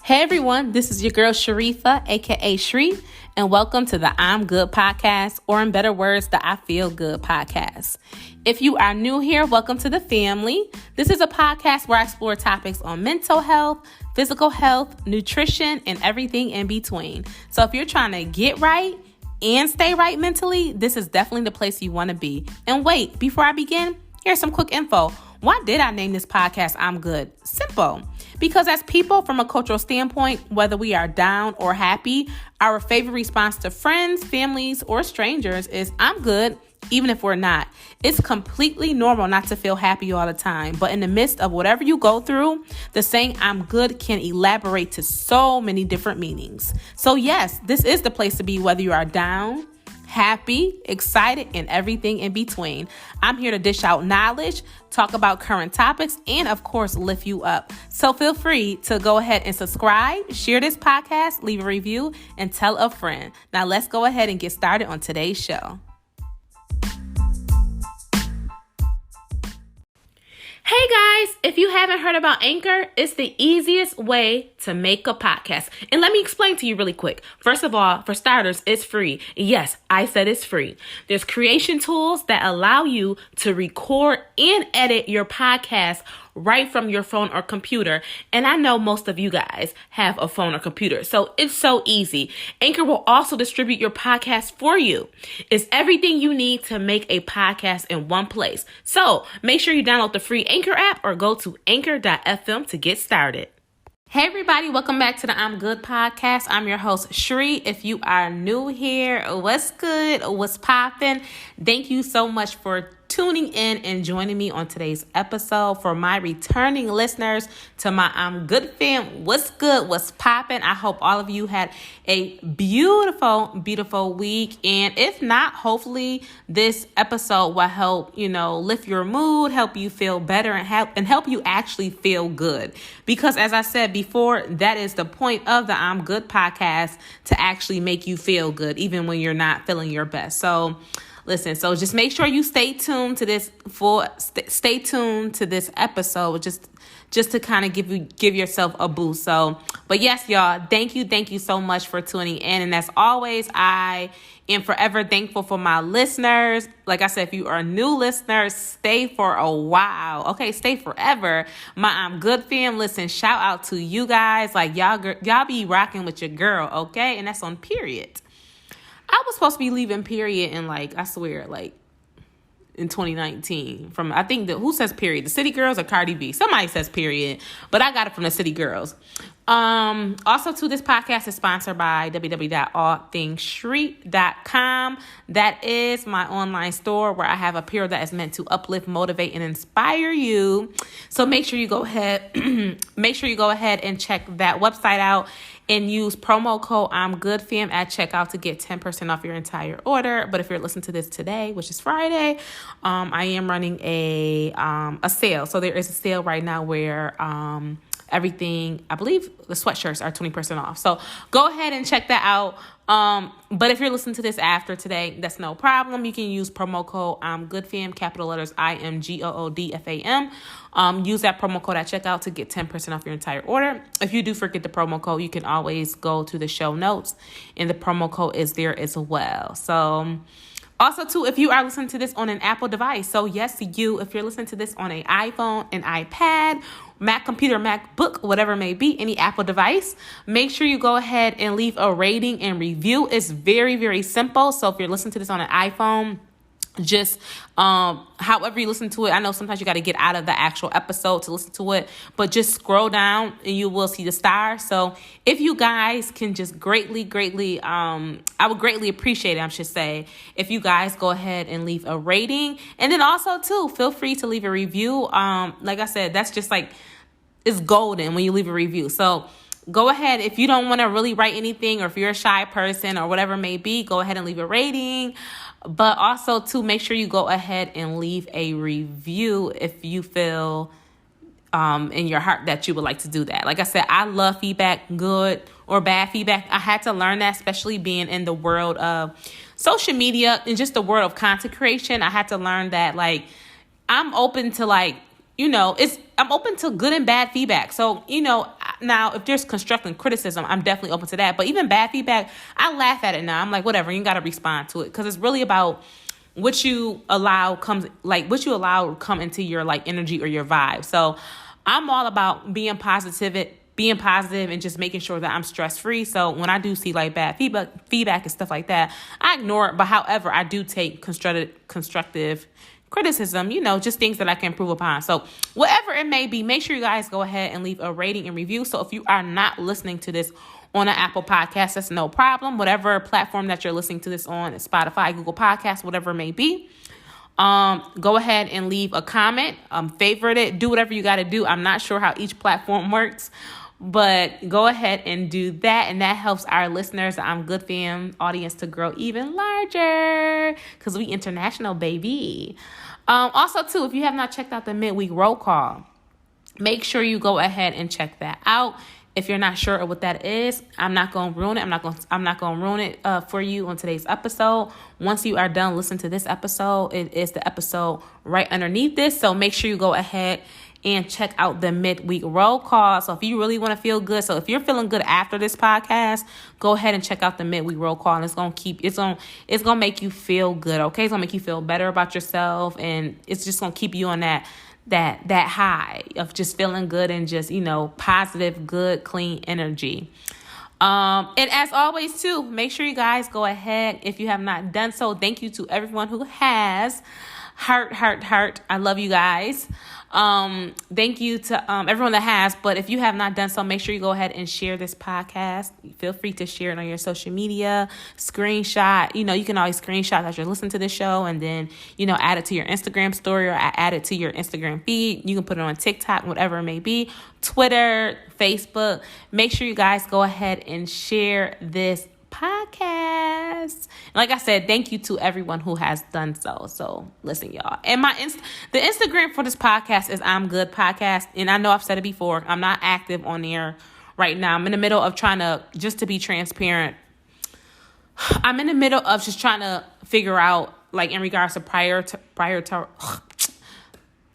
Hey everyone, this is your girl Sharifa, aka Shree, and welcome to the I'm Good podcast, or in better words, the I Feel Good podcast. If you are new here, welcome to the family. This is a podcast where I explore topics on mental health, physical health, nutrition, and everything in between. So if you're trying to get right and stay right mentally, this is definitely the place you want to be. And wait, before I begin, here's some quick info. Why did I name this podcast I'm Good? Simple. Because as people, from a cultural standpoint, whether we are down or happy, our favorite response to friends, families, or strangers is I'm good, even if we're not. It's completely normal not to feel happy all the time, but in the midst of whatever you go through, the saying I'm good can elaborate to so many different meanings. So yes, this is the place to be, whether you are down, happy, excited, and everything in between. I'm here to dish out knowledge, talk about current topics, and of course, lift you up. So feel free to go ahead and subscribe, share this podcast, leave a review, and tell a friend. Now let's go ahead and get started on today's show. Hey guys, if you haven't heard about Anchor, it's the easiest way to make a podcast. And let me explain to you really quick. First of all, for starters, it's free. Yes, I said it's free. There's creation tools that allow you to record and edit your podcast right from your phone or computer. And I know most of you guys have a phone or computer, so it's so easy. Anchor will also distribute your podcast for you. It's everything you need to make a podcast in one place. So make sure you download the free Anchor app or go to anchor.fm to get started. Hey everybody, welcome back to the I'm Good podcast. I'm your host, Shree. If you are new here, what's good? What's poppin'? Thank you so much for tuning in and joining me on today's episode. For my returning listeners, to my I'm Good fam, what's good? What's poppin'? I hope all of you had a beautiful week. And if not, hopefully this episode will help, lift your mood, help you feel better, and help you actually feel good. Because as I said before, that is the point of the I'm Good podcast, to actually make you feel good, even when you're not feeling your best. So listen, so just make sure you stay tuned to this stay tuned to this episode, just to kind of give yourself a boost. So, but yes, y'all, thank you so much for tuning in. And as always, I am forever thankful for my listeners. Like I said, if you are a new listener, stay for a while. Okay, stay forever. My I'm Good fam, listen, shout out to you guys. Like y'all be rocking with your girl, okay? And that's on period. I was supposed to be leaving period in in 2019 from, I think, who says period? The City Girls or Cardi B? Somebody says period, but I got it from the City Girls. Also, too, this podcast is sponsored by www.allthingsstreet.com. That is my online store where I have a apparel that is meant to uplift, motivate, and inspire you. So make sure you go ahead and check that website out and use promo code I'm Good fam at checkout to get 10% off your entire order. But if you're listening to this today, which is Friday, I am running a sale. So there is a sale right now where everything, I believe the sweatshirts are 20% off. So go ahead and check that out. But if you're listening to this after today, that's no problem. You can use promo code I'm Good fam, capital letters IMGOODFAM. Use that promo code at checkout to get 10% off your entire order. If you do forget the promo code, you can always go to the show notes and the promo code is there as well. So also, too, if you are listening to this on an Apple device, so yes, if you're listening to this on an iPhone, an iPad, Mac computer, MacBook, whatever it may be, any Apple device, make sure you go ahead and leave a rating and review. It's very, very simple. So if you're listening to this on an iPhone, just however you listen to it, I know sometimes you got to get out of the actual episode to listen to it, but just scroll down and you will see the stars. So if you guys can just greatly I would greatly appreciate it, I should say, if you guys go ahead and leave a rating. And then also too, feel free to leave a review. Like I said, that's just it's golden when you leave a review. So go ahead, if you don't want to really write anything, or if you're a shy person or whatever it may be, go ahead and leave a rating. But also, to make sure you go ahead and leave a review if you feel in your heart that you would like to do that. Like I said, I love feedback, good or bad feedback. I had to learn that, especially being in the world of social media and just the world of content creation. I had to learn that, I'm open to, I'm open to good and bad feedback. So, now if there's constructive criticism, I'm definitely open to that. But even bad feedback, I laugh at it now. I'm like, whatever, you got to respond to it. Because it's really about what you allow come into your like energy or your vibe. So I'm all about being positive and just making sure that I'm stress free. So when I do see like bad feedback and stuff like that, I ignore it. But however, I do take constructive criticism, just things that I can improve upon. So whatever it may be, make sure you guys go ahead and leave a rating and review. So if you are not listening to this on an Apple Podcast, that's no problem. Whatever platform that you're listening to this on, Spotify, Google Podcasts, whatever it may be, go ahead and leave a comment, favorite it, do whatever you got to do. I'm not sure how each platform works, but go ahead and do that. And that helps our listeners, the I'm Good Fam audience, to grow even larger because we international, baby. Also, too, if you have not checked out the midweek roll call, make sure you go ahead and check that out. If you're not sure of what that is, I'm not going to ruin it. I'm not going to ruin it for you on today's episode. Once you are done listening to this episode, it is the episode right underneath this. So make sure you go ahead and check out the midweek roll call. So if you really want to feel good, so if you're feeling good after this podcast, go ahead and check out the midweek roll call, and it's gonna make you feel good. Okay, it's gonna make you feel better about yourself, and it's just gonna keep you on that high of just feeling good and just positive, good, clean energy. And as always too, make sure you guys go ahead if you have not done so. Thank you to everyone who has. Heart. I love you guys. Thank you to everyone that has, but if you have not done so, make sure you go ahead and share this podcast. Feel free to share it on your social media, screenshot. You can always screenshot that you're listening to the show, and then add it to your Instagram story or add it to your Instagram feed. You can put it on TikTok, whatever it may be, Twitter, Facebook. Make sure you guys go ahead and share this podcast. And like I said, thank you to everyone who has done so. So listen, y'all. And the Instagram for this podcast is I'm Good Podcast. And I know I've said it before, I'm not active on there right now. I'm in the middle of just to be transparent, I'm in the middle of just trying to figure out, like, in regards to prior to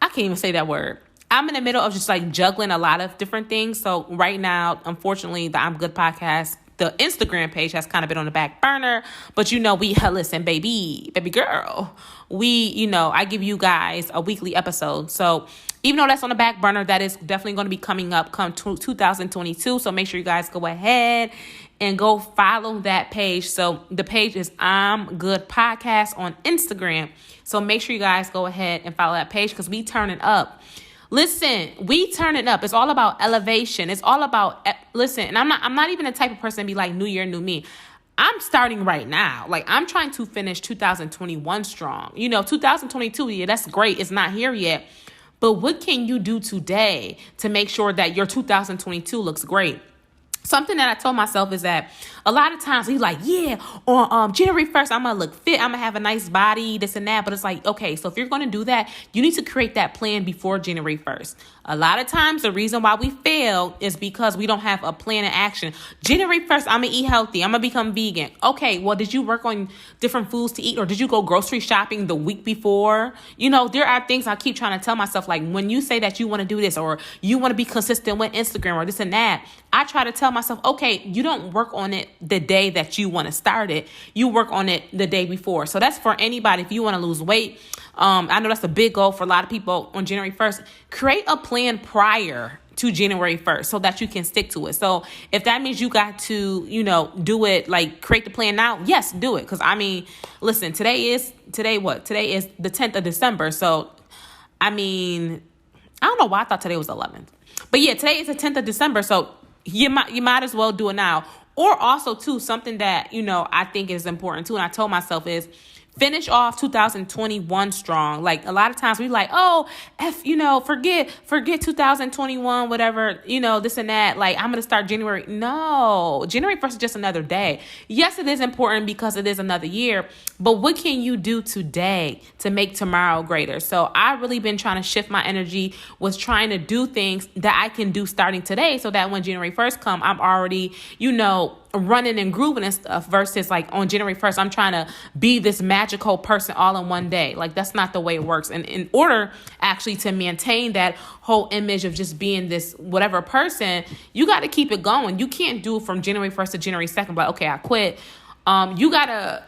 I can't even say that word. I'm in the middle of just like juggling a lot of different things. So right now, unfortunately, the I'm Good Podcast, the Instagram page, has kind of been on the back burner, but we listen, baby girl, I give you guys a weekly episode. So even though that's on the back burner, that is definitely going to be coming up come 2022. So make sure you guys go ahead and go follow that page. So the page is I'm Good Podcast on Instagram. So make sure you guys go ahead and follow that page because we turn it up. Listen, we turn it up. It's all about elevation. It's all about, listen, and I'm not even the type of person to be like, new year, new me. I'm starting right now. Like, I'm trying to finish 2021 strong. 2022, yeah, that's great. It's not here yet. But what can you do today to make sure that your 2022 looks great? Something that I told myself is that a lot of times we like, yeah, on January 1st, I'm going to look fit. I'm going to have a nice body, this and that. But it's like, okay, so if you're going to do that, you need to create that plan before January 1st. A lot of times the reason why we fail is because we don't have a plan of action. January 1st, I'm going to eat healthy. I'm going to become vegan. Okay, well, did you work on different foods to eat, or did you go grocery shopping the week before? There are things I keep trying to tell myself, like when you say that you want to do this or you want to be consistent with Instagram or this and that, I try to tell myself, okay, you don't work on it the day that you want to start it. You work on it the day before. So that's for anybody. If you want to lose weight, I know that's a big goal for a lot of people on January 1st. Create a plan prior to January 1st so that you can stick to it. So if that means you got to, do it, like create the plan now, yes, do it. Because listen, today is the 10th of December. So, I don't know why I thought today was the 11th. But yeah, today is the 10th of December. So you might as well do it now. Or also, too, something that, I think is important, too, and I told myself is finish off 2021 strong. Like, a lot of times we like, forget 2021, whatever, this and that. Like, I'm going to start January. No, January 1st is just another day. Yes, it is important because it is another year. But what can you do today to make tomorrow greater? So I've really been trying to shift my energy, was trying to do things that I can do starting today so that when January 1st come, I'm already, running and grooving and stuff versus like on January 1st, I'm trying to be this magical person all in one day. Like that's not the way it works. And in order actually to maintain that whole image of just being this whatever person, you got to keep it going. You can't do from January 1st to January 2nd, but okay, I quit. You gotta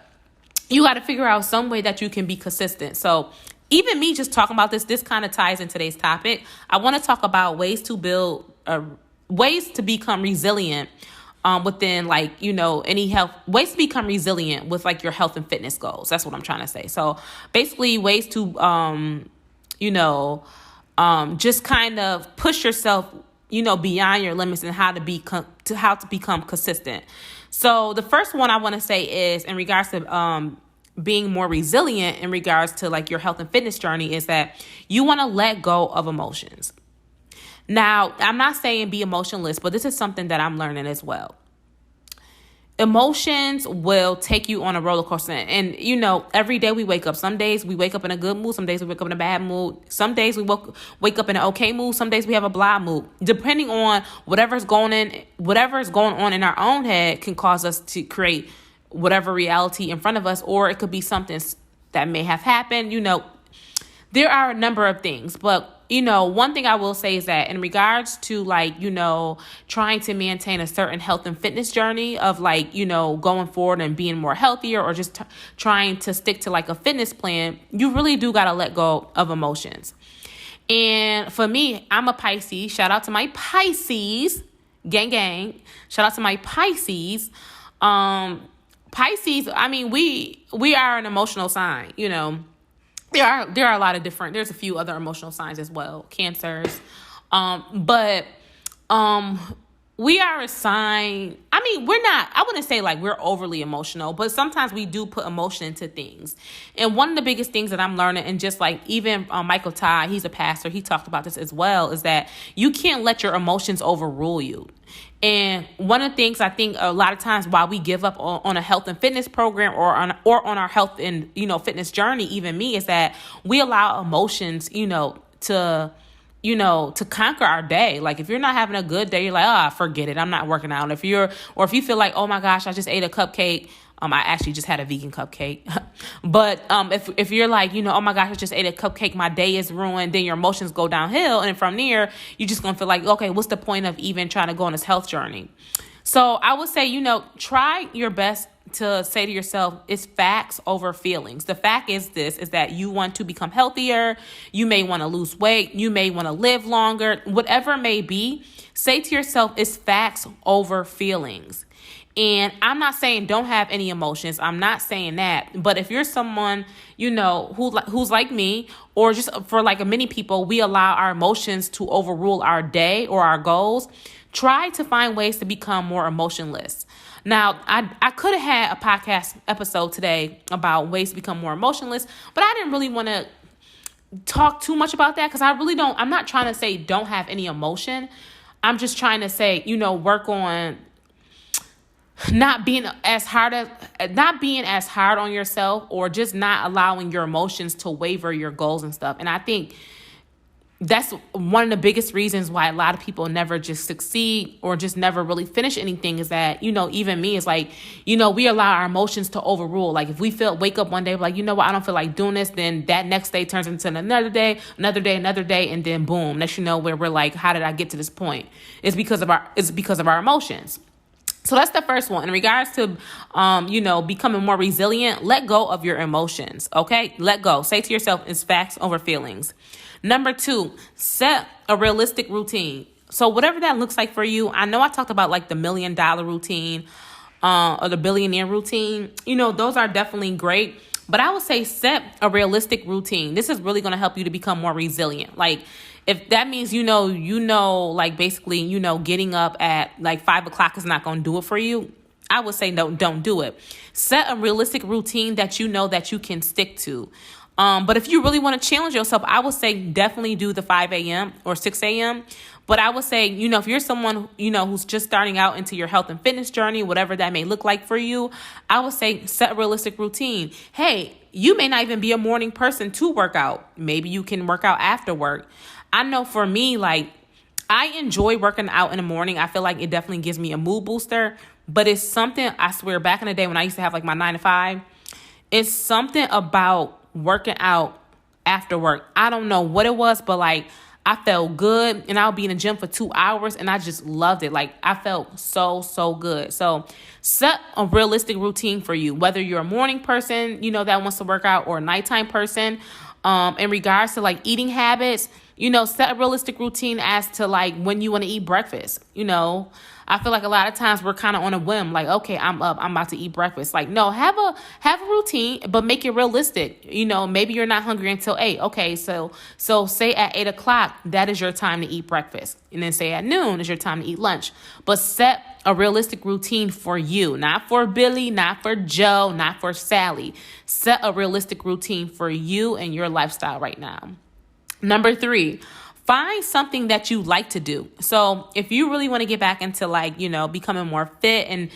figure out some way that you can be consistent. So even me just talking about this kind of ties in today's topic. I want to talk about ways to become resilient within like, any health, ways to become resilient with like your health and fitness goals. That's what I'm trying to say. So basically ways to, just kind of push yourself, beyond your limits and how to become consistent. So the first one I want to say is in regards to, being more resilient in regards to like your health and fitness journey is that you want to let go of emotions. Now, I'm not saying be emotionless, but this is something that I'm learning as well. Emotions will take you on a roller coaster. And, every day we wake up. Some days we wake up in a good mood. Some days we wake up in a bad mood. Some days we wake up in an okay mood. Some days we have a blah mood. Depending on whatever's going on in our own head can cause us to create whatever reality in front of us, or it could be something that may have happened. There are a number of things, but one thing I will say is that in regards to like, trying to maintain a certain health and fitness journey of like, going forward and being more healthier or just trying to stick to like a fitness plan, you really do got to let go of emotions. And for me, I'm a Pisces. Shout out to my Pisces. Gang, gang. Shout out to my Pisces. Pisces, I mean, we are an emotional sign, There are a lot of there's a few other emotional signs as well, Cancers. But we are a sign. I mean, I wouldn't say like we're overly emotional, but sometimes we do put emotion into things. And one of the biggest things that I'm learning, and just like even Michael Ty, he's a pastor, he talked about this as well, is that you can't let your emotions overrule you. And one of the things I think a lot of times why we give up on a health and fitness program or on our health and, fitness journey, even me, is that we allow emotions, to conquer our day. Like if you're not having a good day, you're like, forget it, I'm not working out. If you feel like, oh my gosh, I just ate a cupcake. I actually just had a vegan cupcake. But if you're like, oh my gosh, I just ate a cupcake, my day is ruined, then your emotions go downhill. And from there, you're just going to feel like, okay, what's the point of even trying to go on this health journey? So I would say, try your best to say to yourself, it's facts over feelings. The fact is that you want to become healthier. You may want to lose weight. You may want to live longer, whatever it may be. Say to yourself, it's facts over feelings. And I'm not saying don't have any emotions. I'm not saying that. But if you're someone, who's like me, or just for like many people, we allow our emotions to overrule our day or our goals, try to find ways to become more emotionless. Now, I could have had a podcast episode today about ways to become more emotionless, but I didn't really want to talk too much about that because I'm not trying to say don't have any emotion. I'm just trying to say, work on not being as hard on yourself, or just not allowing your emotions to waver your goals and stuff. And I think that's one of the biggest reasons why a lot of people never just succeed or just never really finish anything, is that, even me, is like, we allow our emotions to overrule. Like if we wake up one day, like, I don't feel like doing this, then that next day turns into another day, and then boom, next where we're like, how did I get to this point? It's because of our emotions. So that's the first one. In regards to, becoming more resilient, let go of your emotions, okay? Let go. Say to yourself, it's facts over feelings. Number 2, set a realistic routine. So whatever that looks like for you, I know I talked about like the $1 million routine or the billionaire routine. Those are definitely great. But I would say set a realistic routine. This is really going to help you to become more resilient. Like, if that means, like basically, getting up at like 5 o'clock is not going to do it for you, I would say no, don't do it. Set a realistic routine that that you can stick to. But if you really want to challenge yourself, I would say definitely do the 5 a.m. or 6 a.m. But I would say, if you're someone, who's just starting out into your health and fitness journey, whatever that may look like for you, I would say set a realistic routine. Hey, you may not even be a morning person to work out. Maybe you can work out after work. I know for me, like, I enjoy working out in the morning. I feel like it definitely gives me a mood booster. but it's something, I swear, back in the day when I used to have like my 9 to 5, it's something about working out after work. I don't know what it was, but like I felt good, and I'll be in the gym for 2 hours and I just loved it. Like I felt so good. So set a realistic routine for you, whether you're a morning person, that wants to work out, or a nighttime person. In regards to like eating habits, set a realistic routine as to like when you want to eat breakfast. I feel like a lot of times we're kind of on a whim, like, okay, I'm up, I'm about to eat breakfast. Like, no, have a routine, but make it realistic. Maybe you're not hungry until 8. Okay, so say at 8 o'clock, that is your time to eat breakfast. And then say at noon is your time to eat lunch. But set a realistic routine for you, not for Billy, not for Joe, not for Sally. Set a realistic routine for you and your lifestyle right now. Number 3, find something that you like to do. So if you really want to get back into like, becoming more fit and,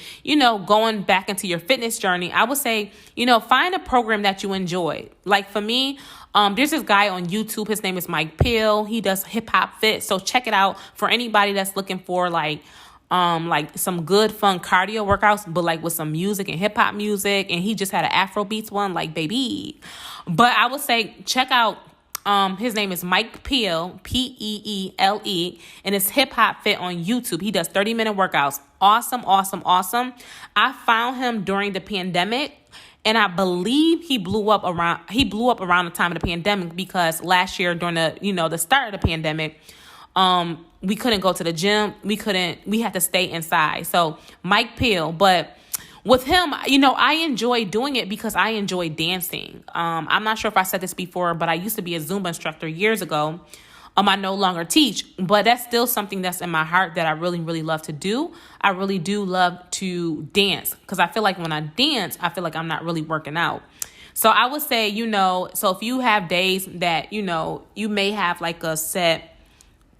going back into your fitness journey, I would say, find a program that you enjoy. Like for me, there's this guy on YouTube. His name is Mike Peel. He does hip hop fit. So check it out for anybody that's looking for like some good fun cardio workouts, but like with some music and hip hop music. And he just had an Afro beats one, like baby. But I would say check out, his name is Mike Peel, Peele, and it's Hip Hop Fit on YouTube. He does 30-minute workouts. Awesome. I found him during the pandemic, and I believe he blew up around the time of the pandemic, because last year during the start of the pandemic, we couldn't go to the gym. We had to stay inside. So Mike Peel, but with him, I enjoy doing it because I enjoy dancing. I'm not sure if I said this before, but I used to be a Zumba instructor years ago. I no longer teach, but that's still something that's in my heart that I really, really love to do. I really do love to dance, because I feel like when I dance, I feel like I'm not really working out. So I would say, so if you have days that, you may have like a set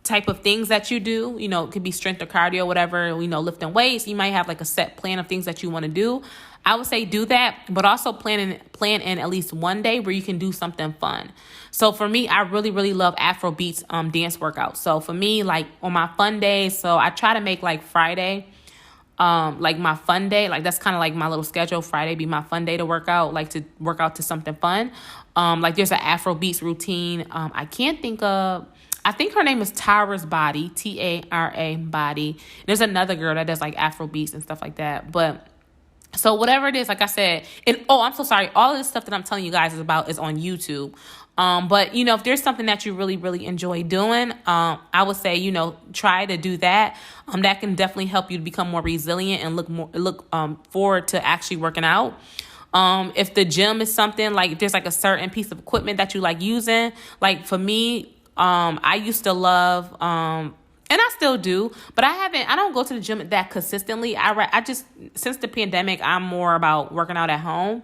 type of things that you do, it could be strength or cardio, whatever, lifting weights. You might have like a set plan of things that you want to do. I would say do that, but also plan in at least one day where you can do something fun. So for me, I really, really love Afro beats dance workouts. So for me, like on my fun days, so I try to make like Friday like my fun day. Like that's kind of like my little schedule. Friday be my fun day to work out, like to work out to something fun. Like there's an Afro beats routine. I think her name is Tara's Body, Tara Body. There's another girl that does like Afro beats and stuff like that. But so whatever it is, like I said, and I'm so sorry, all of this stuff that I'm telling you guys is on YouTube. But if there's something that you really, really enjoy doing, I would say, try to do that. That can definitely help you to become more resilient and look forward to actually working out. If the gym is something like, if there's like a certain piece of equipment that you like using, like for me, I used to love, and I still do, but I don't go to the gym that consistently. I just, since the pandemic, I'm more about working out at home,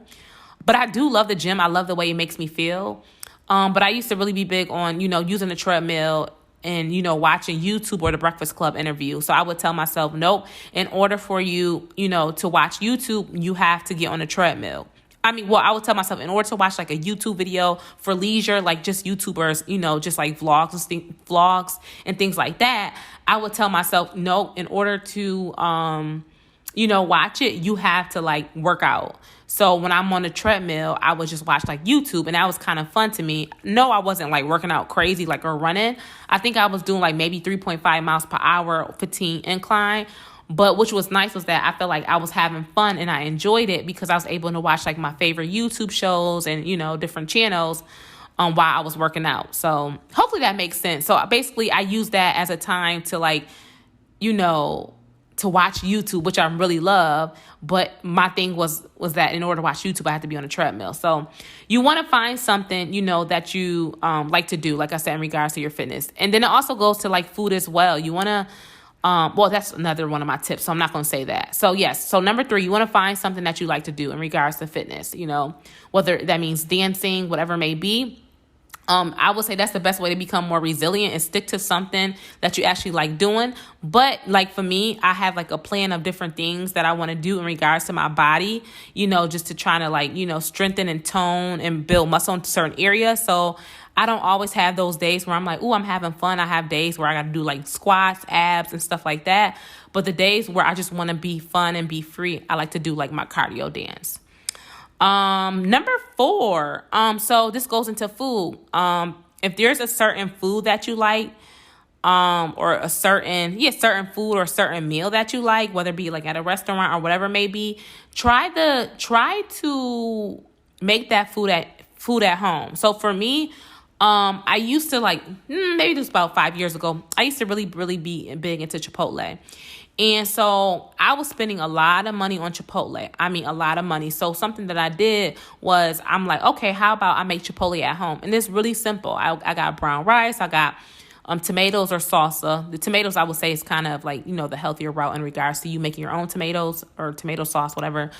but I do love the gym. I love the way it makes me feel. But I used to really be big on, using the treadmill and, watching YouTube or the Breakfast Club interview. So I would tell myself, nope, in order for you, to watch YouTube, you have to get on the treadmill. I would tell myself, in order to watch like a YouTube video for leisure, like just YouTubers, just like vlogs and things like that, I would tell myself, no, in order to, watch it, you have to like work out. So when I'm on the treadmill, I would just watch like YouTube, and that was kind of fun to me. No, I wasn't like working out crazy, like or running. I think I was doing like maybe 3.5 miles per hour, 15 incline. But which was nice was that I felt like I was having fun and I enjoyed it because I was able to watch like my favorite YouTube shows and, different channels while I was working out. So hopefully that makes sense. So basically I use that as a time to like, to watch YouTube, which I really love. But my thing was that in order to watch YouTube, I had to be on a treadmill. So you want to find something, that you like to do, like I said, in regards to your fitness. And then it also goes to like food as well. You want to, that's another one of my tips, so I'm not going to say that. So yes, so number 3, you want to find something that you like to do in regards to fitness, whether that means dancing, whatever it may be. I would say that's the best way to become more resilient, and stick to something that you actually like doing. But like for me, I have like a plan of different things that I want to do in regards to my body, just to try to like, strengthen and tone and build muscle in certain areas. So I don't always have those days where I'm like, ooh, I'm having fun. I have days where I got to do like squats, abs, and stuff like that. But the days where I just want to be fun and be free, I like to do like my cardio dance. Number 4. So this goes into food. If there's a certain food that you like, or a certain food or certain meal that you like, whether it be like at a restaurant or whatever it may be, try to make that food at home. So for me, I used to like, maybe this was about 5 years ago, I used to really, really be big into Chipotle. And so I was spending a lot of money on Chipotle. I mean, a lot of money. So something that I did was I'm like, okay, how about I make Chipotle at home? And it's really simple. I got brown rice. I got tomatoes or salsa. The tomatoes, I would say, is kind of like, the healthier route in regards to you making your own tomatoes or tomato sauce, whatever.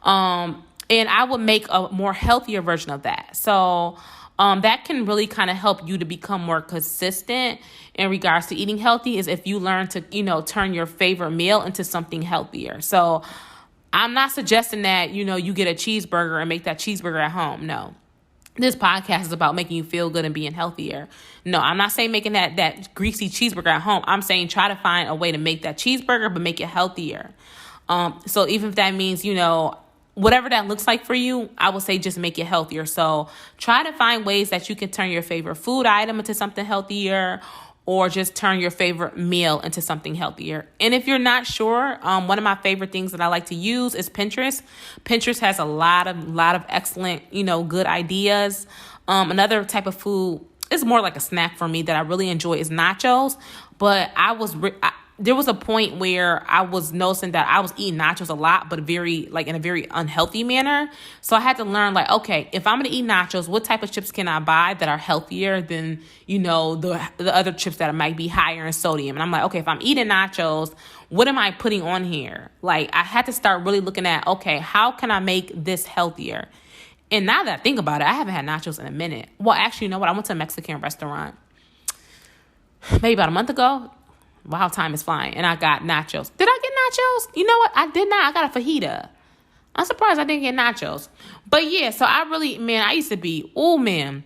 And I would make a more healthier version of that. So that can really kind of help you to become more consistent in regards to eating healthy, is if you learn to, turn your favorite meal into something healthier. So I'm not suggesting that, you get a cheeseburger and make that cheeseburger at home. No. This podcast is about making you feel good and being healthier. No, I'm not saying making that greasy cheeseburger at home. I'm saying try to find a way to make that cheeseburger, but make it healthier. So even if that means, whatever that looks like for you, I would say just make it healthier. So try to find ways that you can turn your favorite food item into something healthier, or just turn your favorite meal into something healthier. And if you're not sure, one of my favorite things that I like to use is Pinterest. Pinterest has a lot of excellent, good ideas. Another type of food is more like a snack for me that I really enjoy is nachos. But there was a point where I was noticing that I was eating nachos a lot, but in a very unhealthy manner. So I had to learn, like, okay, if I'm going to eat nachos, what type of chips can I buy that are healthier than, the other chips that might be higher in sodium? And I'm like, okay, if I'm eating nachos, what am I putting on here? Like, I had to start really looking at, okay, how can I make this healthier? And now that I think about it, I haven't had nachos in a minute. Well, actually, you know what? I went to a Mexican restaurant maybe about a month ago. Wow, time is flying. And I got nachos. Did I get nachos? You know what? I did not. I got a fajita. I'm surprised I didn't get nachos. But yeah, so I used to be, and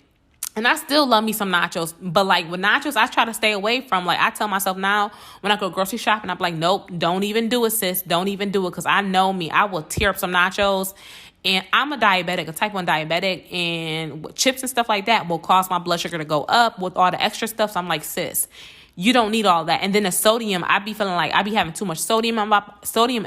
I still love me some nachos. But like with nachos, I try to stay away from, like, I tell myself now when I go grocery shopping, I'm like, nope, don't even do it, sis. Don't even do it. Because I know me. I will tear up some nachos. And I'm a diabetic, a type 1 diabetic. And chips and stuff like that will cause my blood sugar to go up with all the extra stuff. So I'm like, sis, you don't need all that. And then the sodium, I be feeling like I be having too much sodium in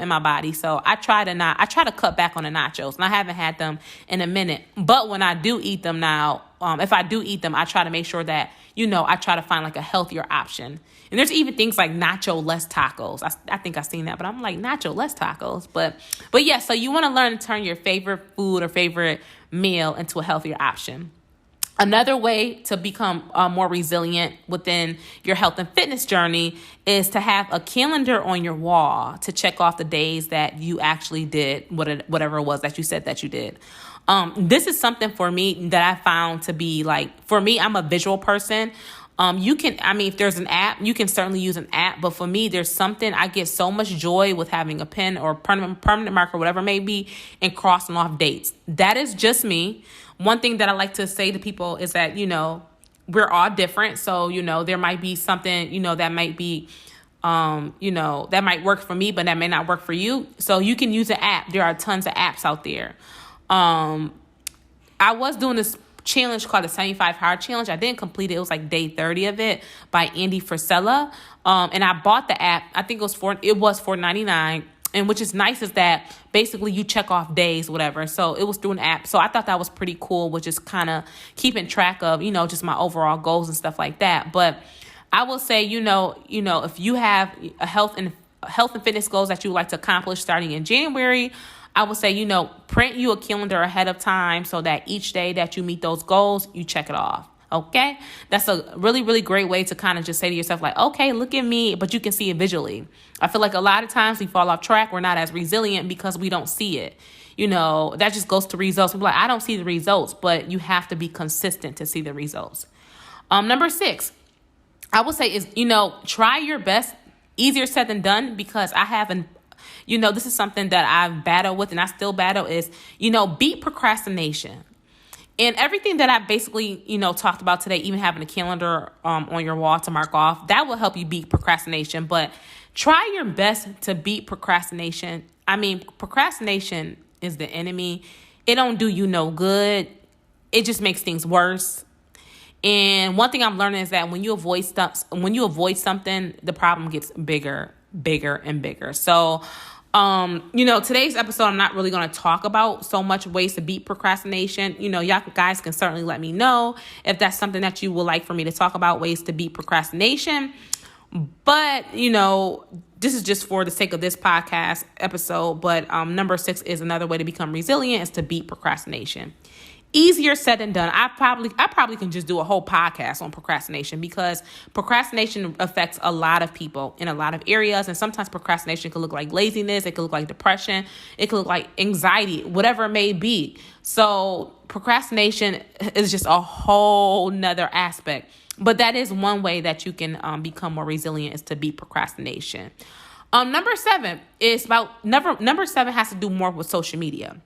my body. So I try to cut back on the nachos. And I haven't had them in a minute. But when I do eat them now, if I do eat them, I try to make sure that, I try to find like a healthier option. And there's even things like nacho-less tacos. I think I've seen that, but I'm like, nacho-less tacos. But yeah, so you want to learn to turn your favorite food or favorite meal into a healthier option. Another way to become more resilient within your health and fitness journey is to have a calendar on your wall to check off the days that you actually did whatever it was that you said that you did. This is something for me that I found to be like, for me, I'm a visual person. If there's an app, you can certainly use an app. But for me, there's something, I get so much joy with having a pen or permanent marker, whatever it may be, and crossing off dates. That is just me. One thing that I like to say to people is that, we're all different. So, there might be something, that might be, that might work for me, but that may not work for you. So you can use an app. There are tons of apps out there. I was doing this challenge called the 75 Hard Challenge. I didn't complete it. It was like day 30 of it by Andy Frisella. And I bought the app. I think it was $4.99. And which is nice is that basically you check off days, whatever. So it was through an app. So I thought that was pretty cool, which is kind of keeping track of, just my overall goals and stuff like that. But I will say, if you have a health and fitness goals that you would like to accomplish starting in January, I would say, print you a calendar ahead of time so that each day that you meet those goals, you check it off. Okay, that's a really, really great way to kind of just say to yourself, like, okay, look at me, but you can see it visually. I feel like a lot of times we fall off track. We're not as resilient because we don't see it. That just goes to results. People are like, I don't see the results, but you have to be consistent to see the results. Number 6, I would say is, try your best. Easier said than done, because I haven't, this is something that I've battled with and I still battle is, beat procrastination. And everything that I basically, talked about today, even having a calendar on your wall to mark off, that will help you beat procrastination. But try your best to beat procrastination. I mean, procrastination is the enemy. It don't do you no good. It just makes things worse. And one thing I'm learning is that when you avoid something, the problem gets bigger, and bigger. So, today's episode, I'm not really going to talk about so much ways to beat procrastination. Y'all guys can certainly let me know if that's something that you would like for me to talk about, ways to beat procrastination. But, this is just for the sake of this podcast episode. But number 6 is another way to become resilient is to beat procrastination. Easier said than done. I probably can just do a whole podcast on procrastination because procrastination affects a lot of people in a lot of areas. And sometimes procrastination can look like laziness. It can look like depression. It can look like anxiety, whatever it may be. So procrastination is just a whole nother aspect. But that is one way that you can become more resilient is to beat procrastination. Number 7 has to do more with social media.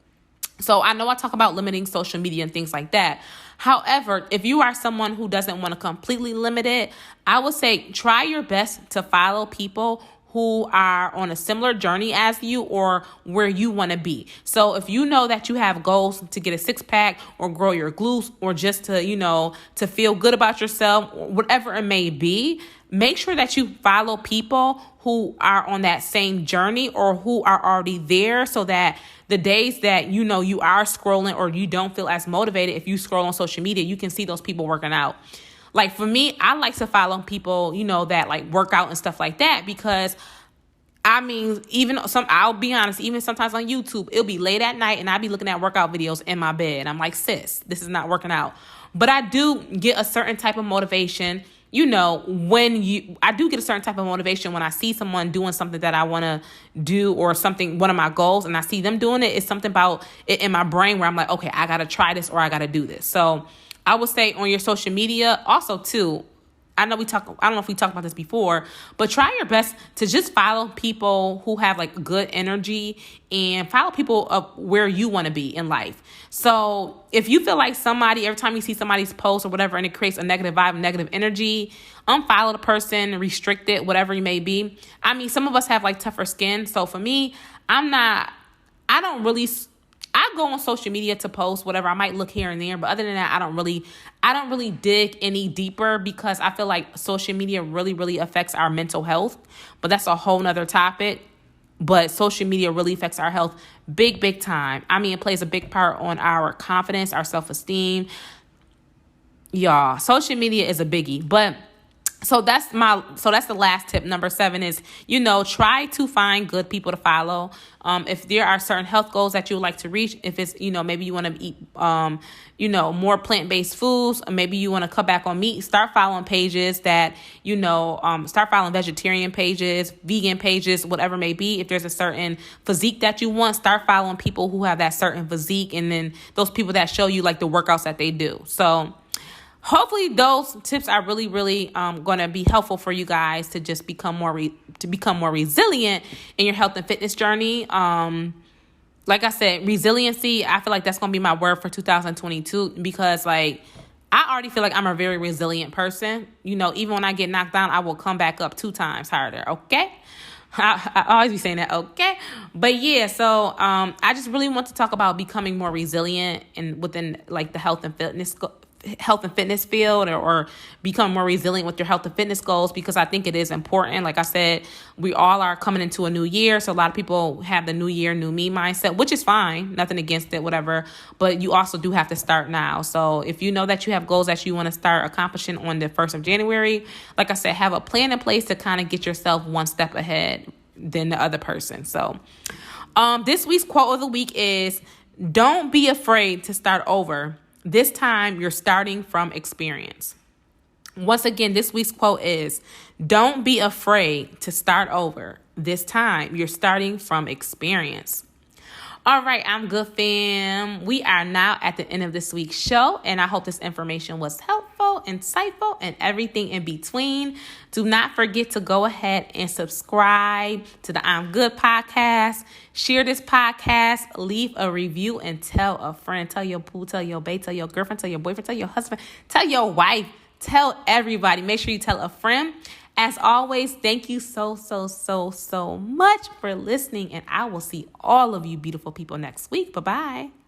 So I know I talk about limiting social media and things like that. However, if you are someone who doesn't want to completely limit it, I would say try your best to follow people who are on a similar journey as you or where you want to be. So if you know that you have goals to get a 6-pack or grow your glutes or just to feel good about yourself, whatever it may be, make sure that you follow people who are on that same journey or who are already there so that the days that you are scrolling or you don't feel as motivated, if you scroll on social media, you can see those people working out. Like for me, I like to follow people, that like work out and stuff like that because I'll be honest, even sometimes on YouTube, it'll be late at night and I'll be looking at workout videos in my bed. I'm like, sis, this is not working out. But I do get a certain type of motivation, I do get a certain type of motivation when I see someone doing something that I want to do or something, one of my goals, and I see them doing it. It's something about it in my brain where I'm like, okay, I got to try this or I got to do this. So I would say on your social media also too, I don't know if we talked about this before, but try your best to just follow people who have like good energy and follow people up where you want to be in life. So if you feel like every time you see somebody's post or whatever, and it creates a negative vibe, negative energy, unfollow the person, restrict it, whatever it may be. I mean, some of us have like tougher skin. So for me, I go on social media to post whatever. I might look here and there, but other than that, I don't really dig any deeper because I feel like social media really, really affects our mental health. But that's a whole nother topic. But social media really affects our health big, big time. I mean, it plays a big part on our confidence, our self-esteem. Y'all, social media is a biggie. But So that's the last tip. Number 7 is, try to find good people to follow. If there are certain health goals that you would like to reach, if it's, maybe you want to eat, more plant-based foods, or maybe you want to cut back on meat, start following pages that, start following vegetarian pages, vegan pages, whatever it may be. If there's a certain physique that you want, start following people who have that certain physique, and then those people that show you like the workouts that they do. So hopefully those tips are really, really going to be helpful for you guys to just become more resilient in your health and fitness journey. Like I said, resiliency, I feel like that's going to be my word for 2022 because I already feel like I'm a very resilient person. Even when I get knocked down, I will come back up 2 times harder. Okay. I always be saying that. Okay. But yeah, so I just really want to talk about becoming more resilient and within like the health and fitness field or become more resilient with your health and fitness goals, because I think it is important. Like I said, we all are coming into a new year. So a lot of people have the new year, new me mindset, which is fine. Nothing against it, whatever. But you also do have to start now. So if you know that you have goals that you want to start accomplishing on the 1st of January, like I said, have a plan in place to kind of get yourself one step ahead than the other person. So this week's quote of the week is, don't be afraid to start over. This time, you're starting from experience. Once again, this week's quote is, don't be afraid to start over. This time, you're starting from experience. All right, I'm good, fam. We are now at the end of this week's show, and I hope this information was helpful. useful, insightful, and everything in between. Do not forget to go ahead and subscribe to the I'm Good podcast. Share this podcast, leave a review, and tell a friend. Tell your boo, tell your bae, tell your girlfriend, tell your boyfriend, tell your husband, tell your wife, tell everybody. Make sure you tell a friend. As always, thank you so much for listening, and I will see all of you beautiful people next week. Bye-bye.